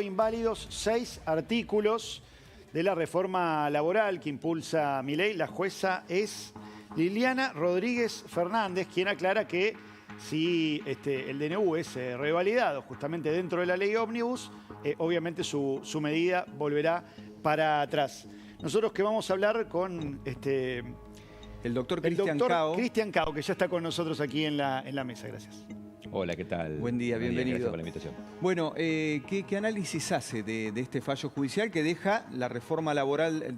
Inválidos 6 artículos de la reforma laboral que impulsa Milei. La jueza es Liliana Rodríguez Fernández, quien aclara que si el DNU es revalidado justamente dentro de la ley ómnibus, obviamente su medida volverá para atrás. Nosotros que vamos a hablar con el doctor Cristian Cao, que ya está con nosotros aquí en la mesa. Gracias. Hola, ¿qué tal? Buen día, bienvenido. Gracias por la invitación. Bueno, ¿qué análisis hace de este fallo judicial que deja la reforma laboral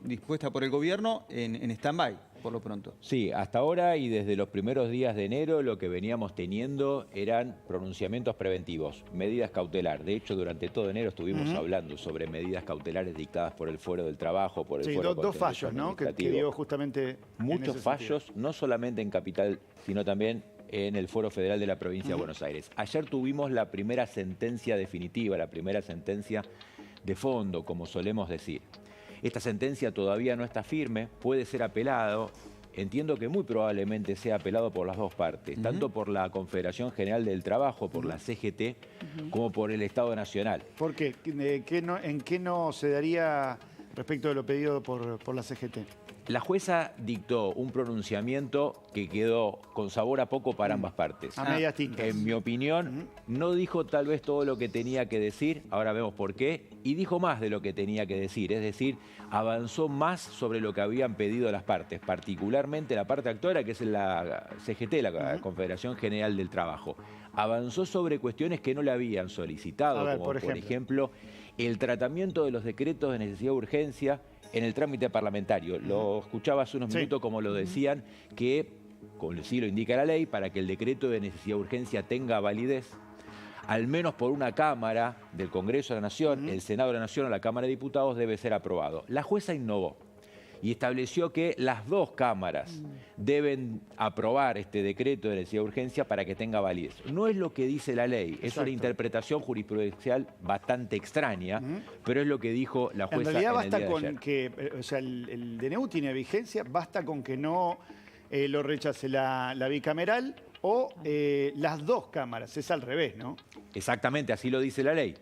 dispuesta por el gobierno en stand-by, por lo pronto? Sí, hasta ahora y desde los primeros días de enero lo que veníamos teniendo eran pronunciamientos preventivos, medidas cautelar. De hecho, durante todo enero estuvimos hablando sobre medidas cautelares dictadas por el Fuero del Trabajo, por el Fuero dos fallos, ¿no? Que dio justamente muchos fallos, no solamente en Capital, sino también en el Foro Federal de la Provincia de Buenos Aires. Ayer tuvimos la primera sentencia definitiva, la primera sentencia de fondo, como solemos decir. Esta sentencia todavía no está firme, puede ser apelado. Entiendo que muy probablemente sea apelado por las dos partes, tanto por la Confederación General del Trabajo, por la CGT, como por el Estado Nacional. ¿Por qué? ¿En qué no se daría respecto de lo pedido por la CGT? La jueza dictó un pronunciamiento que quedó con sabor a poco para ambas partes. A medias tintas. En mi opinión, no dijo tal vez todo lo que tenía que decir, ahora vemos por qué, y dijo más de lo que tenía que decir, es decir, avanzó más sobre lo que habían pedido las partes, particularmente la parte actora, que es la CGT, la Confederación General del Trabajo. Avanzó sobre cuestiones que no le habían solicitado, como por ejemplo, el tratamiento de los decretos de necesidad de urgencia en el trámite parlamentario. Lo escuchaba hace unos minutos como lo decían, que, como sí lo indica la ley, para que el decreto de necesidad de urgencia tenga validez, al menos por una Cámara del Congreso de la Nación, el Senado de la Nación o la Cámara de Diputados, debe ser aprobado. La jueza innovó y estableció que las dos cámaras deben aprobar este decreto de necesidad de urgencia para que tenga validez. No es lo que dice la ley, es una interpretación jurisprudencial bastante extraña, pero es lo que dijo la jueza. En realidad basta con que, o sea, el DNU tiene vigencia, basta con que no lo rechace la bicameral o las dos cámaras, es al revés, ¿no? Exactamente, así lo dice la ley.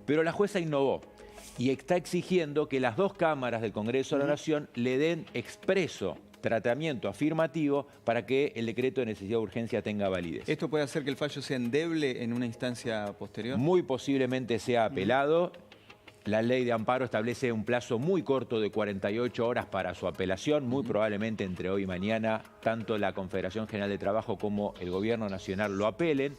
Pero la jueza innovó y está exigiendo que las dos cámaras del Congreso de la Nación le den expreso tratamiento afirmativo para que el decreto de necesidad de urgencia tenga validez. ¿Esto puede hacer que el fallo sea endeble en una instancia posterior? Muy posiblemente sea apelado. La ley de amparo establece un plazo muy corto de 48 horas para su apelación. Muy probablemente entre hoy y mañana tanto la Confederación General de Trabajo como el Gobierno Nacional lo apelen,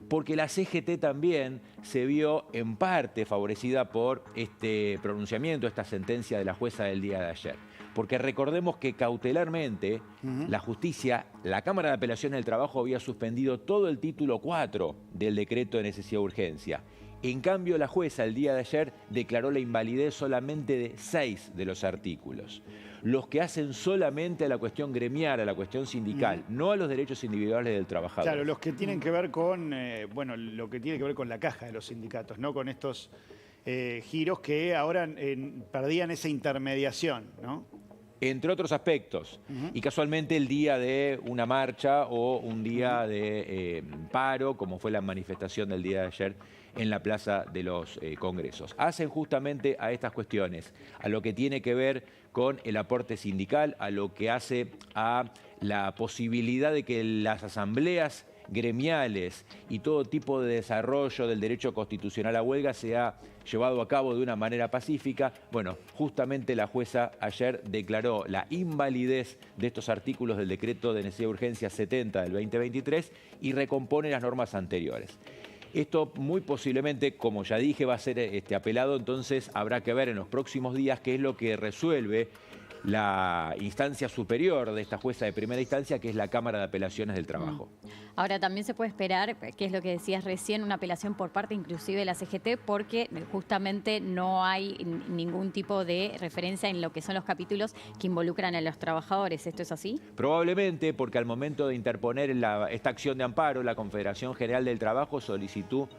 porque la CGT también se vio en parte favorecida por este pronunciamiento, esta sentencia de la jueza del día de ayer. Porque recordemos que cautelarmente la justicia, la Cámara de Apelaciones del Trabajo había suspendido todo el título 4 del decreto de necesidad de urgencia. En cambio, la jueza el día de ayer declaró la invalidez solamente de 6 de los artículos. Los que hacen solamente a la cuestión gremial, a la cuestión sindical, no a los derechos individuales del trabajador. Claro, los que tienen que ver con, lo que tiene que ver con la caja de los sindicatos, no con estos giros que ahora perdían esa intermediación, ¿no? Entre otros aspectos. Y casualmente el día de una marcha o un día de paro, como fue la manifestación del día de ayer en la Plaza de los Congresos. Hacen justamente a estas cuestiones, a lo que tiene que ver con el aporte sindical, a lo que hace a la posibilidad de que las asambleas gremiales y todo tipo de desarrollo del derecho constitucional a huelga sea llevado a cabo de una manera pacífica. Bueno, justamente la jueza ayer declaró la invalidez de estos artículos del decreto de necesidad de urgencia 70 del 2023 y recompone las normas anteriores. Esto muy posiblemente, como ya dije, va a ser apelado, entonces habrá que ver en los próximos días qué es lo que resuelve la instancia superior de esta jueza de primera instancia, que es la Cámara de Apelaciones del Trabajo. Ahora, también se puede esperar, que es lo que decías recién, una apelación por parte inclusive de la CGT, porque justamente no hay ningún tipo de referencia en lo que son los capítulos que involucran a los trabajadores. ¿Esto es así? Probablemente porque al momento de interponer esta acción de amparo, la Confederación General del Trabajo solicitó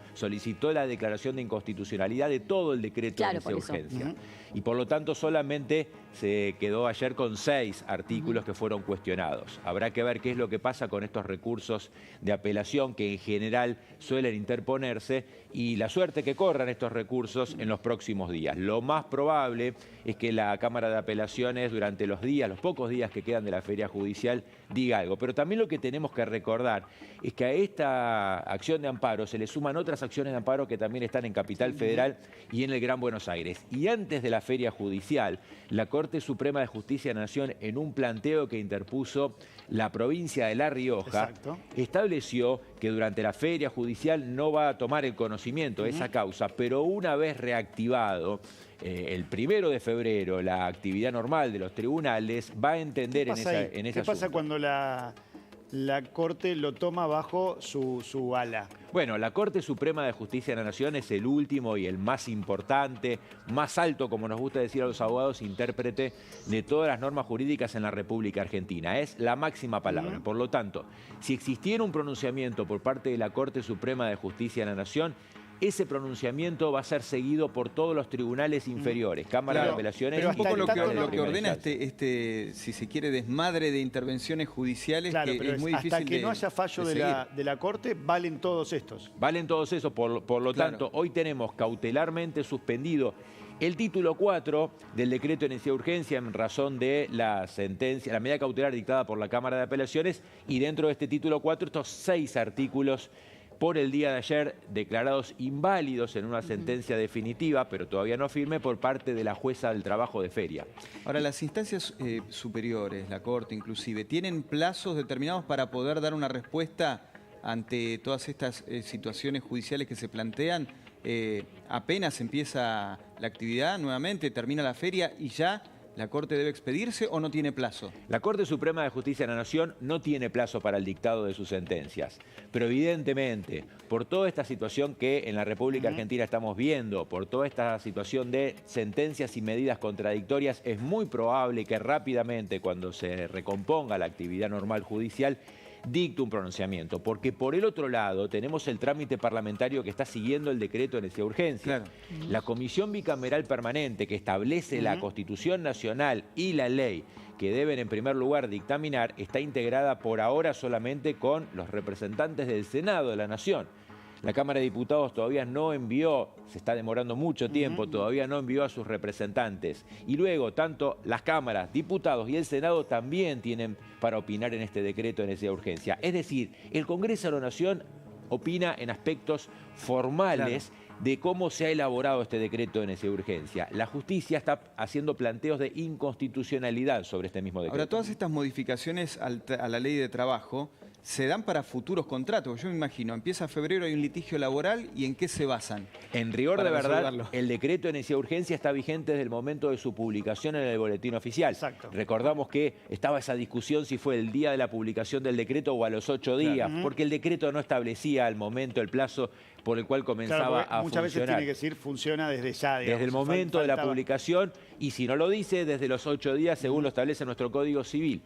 la declaración de inconstitucionalidad de todo el decreto de necesidad de urgencia. Y por lo tanto solamente se quedó quedó ayer con 6 artículos que fueron cuestionados. Habrá que ver qué es lo que pasa con estos recursos de apelación que en general suelen interponerse y la suerte que corran estos recursos en los próximos días. Lo más probable es que la Cámara de Apelaciones durante los pocos días que quedan de la feria judicial, diga algo. Pero también lo que tenemos que recordar es que a esta acción de amparo se le suman otras acciones de amparo que también están en Capital Federal y en el Gran Buenos Aires. Y antes de la feria judicial, la Corte Suprema de Justicia de la Nación, en un planteo que interpuso la provincia de La Rioja, estableció que durante la feria judicial no va a tomar el conocimiento de esa causa, pero una vez reactivado el 1 de febrero la actividad normal de los tribunales, va a entender en esa ¿Qué pasa cuando la Corte lo toma bajo su ala? Bueno, la Corte Suprema de Justicia de la Nación es el último y el más importante, más alto, como nos gusta decir a los abogados, intérprete de todas las normas jurídicas en la República Argentina. Es la máxima palabra. Por lo tanto, si existiera un pronunciamiento por parte de la Corte Suprema de Justicia de la Nación, ese pronunciamiento va a ser seguido por todos los tribunales inferiores, Cámara de Apelaciones. Pero un poco lo que ordena este, si se quiere, desmadre de intervenciones judiciales, claro, que pero es muy difícil hasta que no haya fallo de la Corte, valen todos estos. Valen todos esos, por lo tanto, hoy tenemos cautelarmente suspendido el título 4 del decreto de necesidad de urgencia en razón de la sentencia, la medida cautelar dictada por la Cámara de Apelaciones, y dentro de este título 4 estos 6 artículos por el día de ayer declarados inválidos en una sentencia definitiva, pero todavía no firme, por parte de la jueza del trabajo de feria. Ahora, las instancias superiores, la Corte inclusive, ¿tienen plazos determinados para poder dar una respuesta ante todas estas situaciones judiciales que se plantean? Apenas empieza la actividad nuevamente, termina la feria y ya ¿la Corte debe expedirse o no tiene plazo? La Corte Suprema de Justicia de la Nación no tiene plazo para el dictado de sus sentencias. Pero evidentemente, por toda esta situación que en la República Argentina estamos viendo, por toda esta situación de sentencias y medidas contradictorias, es muy probable que rápidamente, cuando se recomponga la actividad normal judicial, dicte un pronunciamiento, porque por el otro lado tenemos el trámite parlamentario que está siguiendo el decreto de necesidad de urgencia. La Comisión Bicameral Permanente, que establece la Constitución Nacional y la ley que deben en primer lugar dictaminar, está integrada por ahora solamente con los representantes del Senado de la Nación. La Cámara de Diputados todavía no envió, se está demorando mucho tiempo, todavía no envió a sus representantes. Y luego, tanto las cámaras, diputados y el Senado también tienen para opinar en este decreto de necesidad de urgencia. Es decir, el Congreso de la Nación opina en aspectos formales de cómo se ha elaborado este decreto de necesidad de urgencia. La justicia está haciendo planteos de inconstitucionalidad sobre este mismo decreto. Ahora, todas estas modificaciones a la ley de trabajo se dan para futuros contratos. Yo me imagino, empieza febrero, hay un litigio laboral, ¿y en qué se basan? En rigor de verdad, el decreto de necesidad de urgencia está vigente desde el momento de su publicación en el Boletín Oficial. Exacto. Recordamos que estaba esa discusión si fue el día de la publicación del decreto o a los 8 días, porque el decreto no establecía al momento el plazo por el cual comenzaba a funcionar. Muchas veces tiene que decir funciona desde ya, digamos. Desde el momento de la publicación, y si no lo dice, desde los 8 días, según lo establece nuestro Código Civil.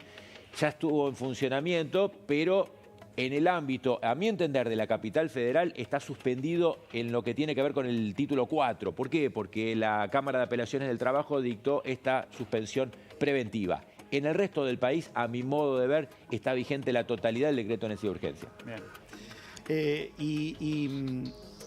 Ya estuvo en funcionamiento, pero en el ámbito, a mi entender, de la Capital Federal, está suspendido en lo que tiene que ver con el título 4. ¿Por qué? Porque la Cámara de Apelaciones del Trabajo dictó esta suspensión preventiva. En el resto del país, a mi modo de ver, está vigente la totalidad del decreto de necesidad de urgencia. Bien.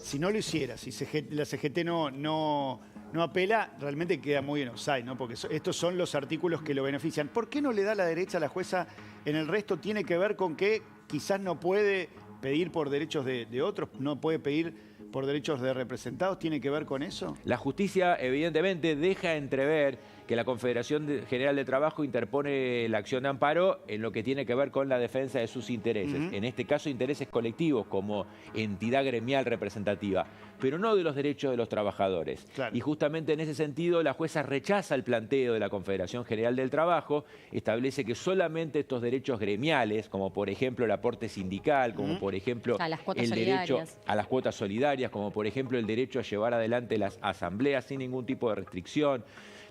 Si no lo hiciera, si la CGT no apela, realmente queda muy en offside, ¿no? Porque estos son los artículos que lo benefician. ¿Por qué no le da la derecha a la jueza en el resto? Tiene que ver con que quizás no puede pedir por derechos de otros, no puede pedir por derechos de representados. ¿Tiene que ver con eso? La justicia, evidentemente, deja entrever que la Confederación General de Trabajo interpone la acción de amparo en lo que tiene que ver con la defensa de sus intereses. En este caso, intereses colectivos como entidad gremial representativa, pero no de los derechos de los trabajadores. Y justamente en ese sentido, la jueza rechaza el planteo de la Confederación General del Trabajo, establece que solamente estos derechos gremiales, como por ejemplo el aporte sindical, como por ejemplo el derecho a las cuotas solidarias, como por ejemplo el derecho a llevar adelante las asambleas sin ningún tipo de restricción.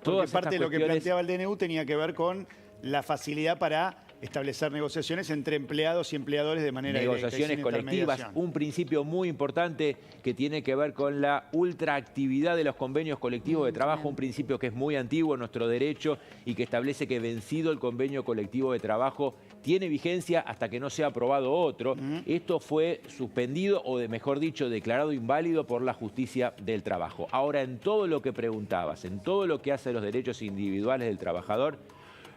Porque parte de lo que planteaba el DNU tenía que ver con la facilidad para establecer negociaciones entre empleados y empleadores de manera directa y sin negociaciones colectivas, intermediación. un principio muy importante que tiene que ver con la ultraactividad de los convenios colectivos de trabajo, un principio que es muy antiguo en nuestro derecho y que establece que vencido el convenio colectivo de trabajo tiene vigencia hasta que no sea aprobado otro. Esto fue suspendido o, mejor dicho, declarado inválido por la justicia del trabajo. Ahora, en todo lo que preguntabas, en todo lo que hace a los derechos individuales del trabajador,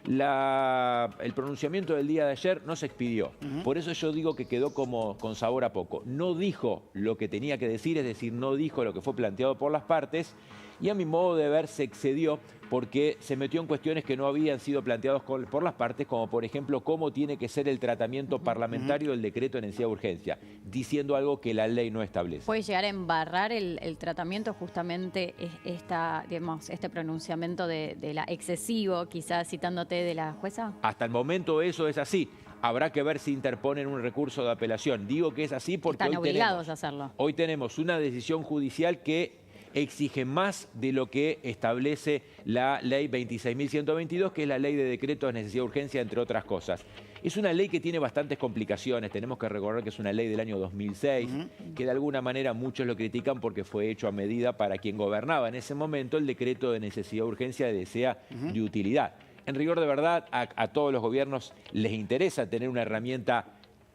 el pronunciamiento del día de ayer no se expidió. Por eso yo digo que quedó como con sabor a poco. No dijo lo que tenía que decir, es decir, no dijo lo que fue planteado por las partes, y a mi modo de ver se excedió porque se metió en cuestiones que no habían sido planteadas por las partes, como por ejemplo cómo tiene que ser el tratamiento parlamentario del decreto de necesidad de urgencia, diciendo algo que la ley no establece. ¿Puede llegar a embarrar el tratamiento justamente este pronunciamiento de la excesivo, quizás citándote de la jueza? Hasta el momento eso es así. Habrá que ver si interponen un recurso de apelación. Digo que es así porque están obligados a hacerlo. Hoy tenemos una decisión judicial que exige más de lo que establece la ley 26.122, que es la ley de decretos de necesidad de urgencia, entre otras cosas. Es una ley que tiene bastantes complicaciones. Tenemos que recordar que es una ley del año 2006, que de alguna manera muchos lo critican porque fue hecho a medida para quien gobernaba en ese momento el decreto de necesidad de urgencia de desea de utilidad. En rigor de verdad, a todos los gobiernos les interesa tener una herramienta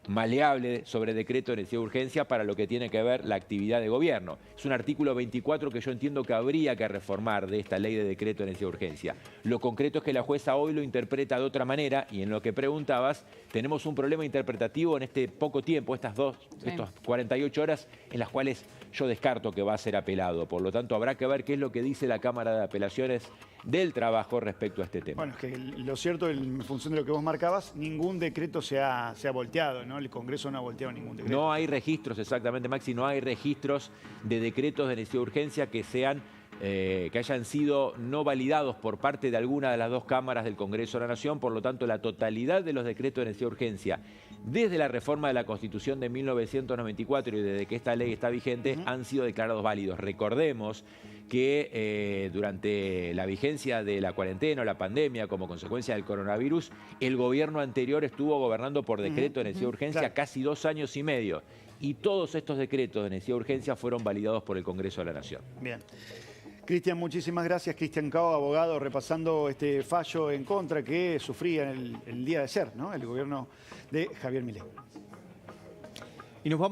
maleable sobre decreto de necesidad de urgencia para lo que tiene que ver la actividad de gobierno. Es un artículo 24 que yo entiendo que habría que reformar de esta ley de decreto de necesidad de urgencia. Lo concreto es que la jueza hoy lo interpreta de otra manera y en lo que preguntabas, tenemos un problema interpretativo en este poco tiempo, estas 48 horas en las cuales yo descarto que va a ser apelado. Por lo tanto, habrá que ver qué es lo que dice la Cámara de Apelaciones del Trabajo respecto a este tema. Bueno, es que lo cierto, en función de lo que vos marcabas, ningún decreto se ha volteado, ¿no? El Congreso no ha volteado ningún decreto. No hay registros, exactamente, Maxi, no hay registros de decretos de necesidad de urgencia que hayan sido no validados por parte de alguna de las dos cámaras del Congreso de la Nación. Por lo tanto, la totalidad de los decretos de necesidad de urgencia, desde la reforma de la Constitución de 1994 y desde que esta ley está vigente, han sido declarados válidos. Recordemos que durante la vigencia de la cuarentena o la pandemia como consecuencia del coronavirus, el gobierno anterior estuvo gobernando por decreto de necesidad de urgencia casi 2 años y medio. Y todos estos decretos de necesidad de urgencia fueron validados por el Congreso de la Nación. Bien. Cristian, muchísimas gracias. Cristian Cao, abogado, repasando este fallo en contra que sufría el día de ayer, ¿no? El gobierno de Javier Milei. Y nos vamos